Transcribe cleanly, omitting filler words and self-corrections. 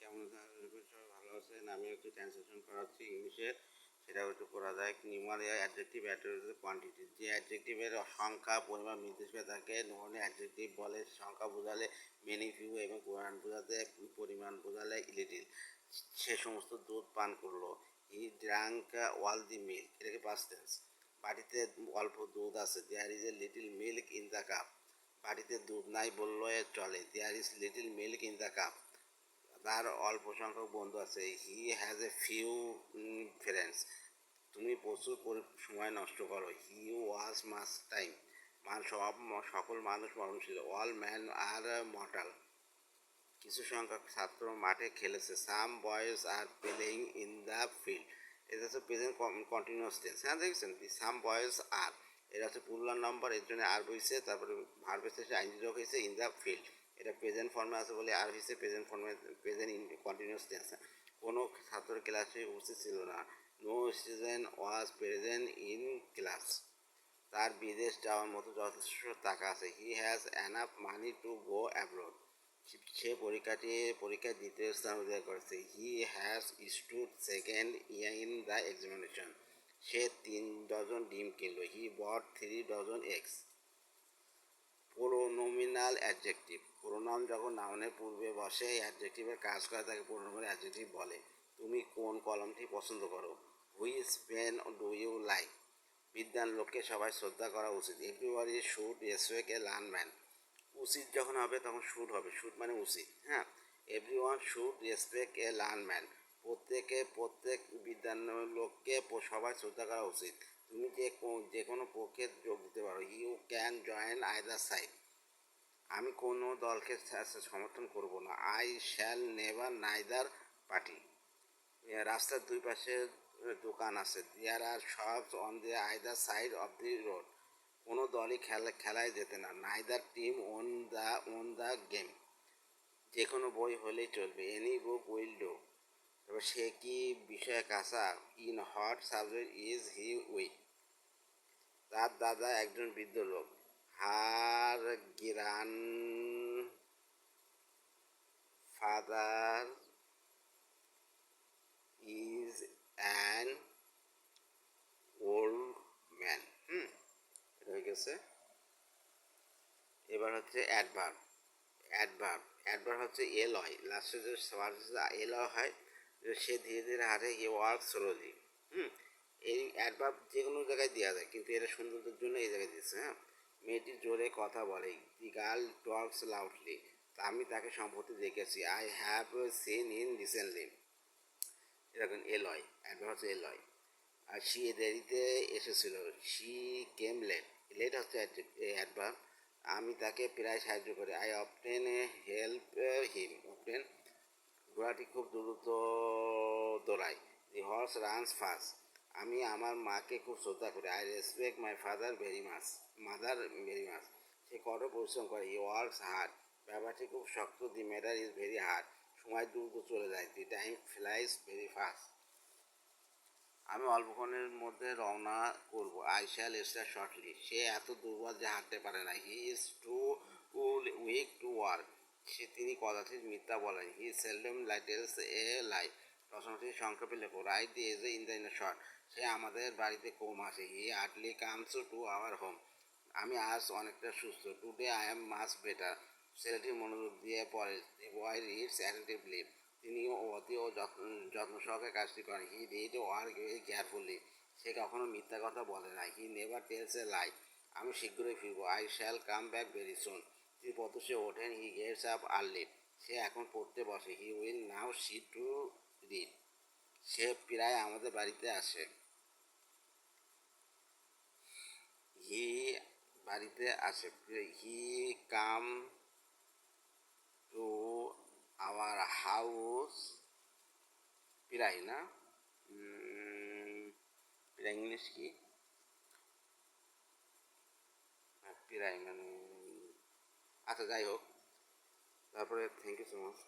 কেমন থাকবেন? সবাই ভালো আছেন? আমি একটু ট্রান্সলেশন করাচ্ছি ইংলিশের, সেটাও একটু করা যায়। নিউমারিয়াল অ্যাডজেক্টিভ অ্যাট্রিবিউট কোয়ান্টিটি, যে অ্যাডজেক্টিভের সংখ্যা পরিমাণ নির্দেশ করে থাকে। নর্মালি অ্যাডজেক্টিভ বলে সংখ্যা বোঝালে মেনি, ফিউ, এবং পরিমাণ বোঝাতে পরিমাণ বোঝালে লিটিল। সে সমস্ত দুধ পান করলো। He drank all the milk, এটাকে পাস্ট টেন্স। বাড়িতে অল্প দুধ আছে। There is a little milk in the cup. বাড়িতে দুধ নাই বললে চলে। There is little milk in the cup. তার অল্প সংখ্যক বন্ধু আছে। He has a few friends. তুমি প্রচুর সময় নষ্ট করো। He was much time. সকল মানুষ মরণশীল। All man are mortal. কিছু সংখ্যক ছাত্র মাঠে খেলেছে। Some boys are playing in the field. এটা হচ্ছে প্রেজেন্ট কন্টিনিউয়াস টেন্স। হ্যাঁ, দেখছেন সাম বয়েজ আর, এটা হচ্ছে পুরুলার নাম্বার, এর জন্য আর বইছে। তারপরে ভার্ব এসে আইনজি যোগ হয়েছে ইন দ্য ফিল্ড। এটা প্রেজেন্ট ফর্মে আছে বলে আর হয়েছে প্রেজেন্ট ফর্মে, প্রেজেন্ট কন্টিনিউয়াস টেন্স। কোনো ছাত্র ক্লাসে উপস্থিত ছিল না। No student was present in class. তার বিদেশ যাওয়ার মতো যথেষ্ট টাকা আছে। He has enough money to go abroad. সে পরীক্ষায় দ্বিতীয় স্থান অধিকার করেছে। He has stood second in the examination. সে 3 ডজন ডিম কিনল। He bought 3 dozen eggs. Pronominal adjective, pronoun যখন নাউনের পূর্বে বসে অ্যাডজেক্টিভের কাজ করে তাকে প্রোনোমিনাল অ্যাডজেক্টিভ বলে। তুমি কোন কলমটি পছন্দ করো? Which pen do you like? বিদ্যান লোককে সবাই শ্রদ্ধা করা উচিত। Everybody should respect a learned man. উচিত যখন হবে তখন শুড হবে, শুড মানে উচিত। হ্যাঁ, এভরিওয়ান শুড রেসপেক্ট এ লার্নম্যান। প্রত্যেক বিদ্যান লোককে সবাই শ্রদ্ধা করা উচিত। তুমি যে কোনো পক্ষে যোগ দিতে পারো। You can join either side. আমি কোনো দলকে সমর্থন করব না। I shall never neither party. রাস্তার দুই পাশে দোকান আছে। There are shops on the either side of the road. কোনো দলই খেলায় যেতে না। Neither team won the game. যে কোনো বই হলেই চলবে। Any book will do. তবে সে কি বিষয়ে কাঁচা? In what subject is he weak. তার দাদা একজন বৃদ্ধ লোক। হার গ্রান father is an old man. এটা হয়ে গেছে। এবার হচ্ছে অ্যাডভার্ব। অ্যাডভার্ব হচ্ছে এল হয়, লাস্টে যে এল হয়, সে ধীরে ধীরে হাঁটে। He work slowly. এই অ্যাডভার্ব যে কোনো জায়গায় দেওয়া যায়, কিন্তু এটা সৌন্দর্যের জন্য এই জায়গায় দিচ্ছে। হ্যাঁ, মেয়েটি জোরে কথা বলে। The girl Tux loudly. আমি তাকে সম্প্রতি দেখেছি। I have seen in recently. এরকম এল হয়, অ্যাডভার্ব হচ্ছে এল হয়। আর সে দেরিতে এসেছিল। She came late. লেট হচ্ছে অ্যাডভার্ব। আমি তাকে প্রায় সাহায্য করি। I often help him. Often. ঘোড়াটি খুব দ্রুত দৌড়ায়। The horse runs fast. আমি আমার মাকে খুব শ্রদ্ধা করি। I respect my mother very much. সে কঠোর পরিশ্রম করে। He works hard. ব্যাপারটি খুব শক্ত। The matter is very hard. সময় দ্রুত চলে যায়। The time flies very fast. আমি অল্পক্ষণের মধ্যে রওনা করব। I shall start shortly. সে এত দুর্বল যে হাঁটতে পারে না। He is too weak to work. তিনি কদাচিৎ মিথ্যা বলেন। হি সেলডম টেলস এ লাই। রচনাটি সংক্ষেপে লেখো। Write the essay in the short. সে আমাদের বাড়িতে কম আসে। He hardly comes to our home. আমি আজ অনেকটা সুস্থ। Today I am much better. ছেলেটি মনোযোগ দিয়ে পড়ে। The boy reads attentively. তিনি অতি ও যত্ন সহকারে কাজটি করেন। He did work very carefully. সে কখনো মিথ্যা কথা বলে না। He never tells a lie. আমি শীঘ্রই ফিরব। I shall come back very সুন। তিনি প্রত্যুষে ওঠেন। He gets up early. সে এখন পড়তে বসে। He will now sit to read. সে প্রায় আমাদের বাড়িতে আসে। হি বাড়িতে আসে। He came to our house প্রায়, না প্রায় ইংলিশ কি? প্রায় মানে, আচ্ছা যাই হোক। তারপরে থ্যাংক ইউ সো মাচ।